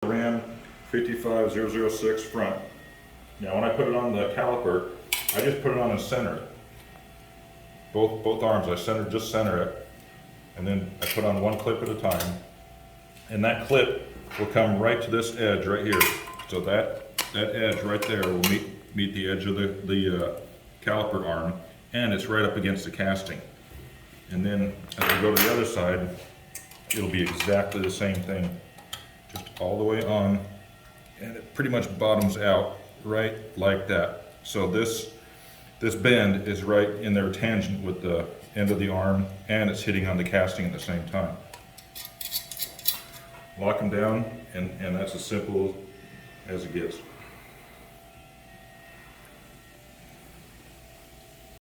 Ram 55006 front. Now when I put it on the caliper, I just put it on the center. Both arms, I just center it, and then I put on one clip at a time. And that clip will come right to this edge right here. So that edge right there will meet the edge of the caliper arm, and it's right up against the casting. And then as we go to the other side, it'll be exactly the same thing, just all the way on, and it pretty much bottoms out right like that. So this bend is right in their tangent with the end of the arm, and it's hitting on the casting at the same time. Lock them down, and that's as simple as it gets.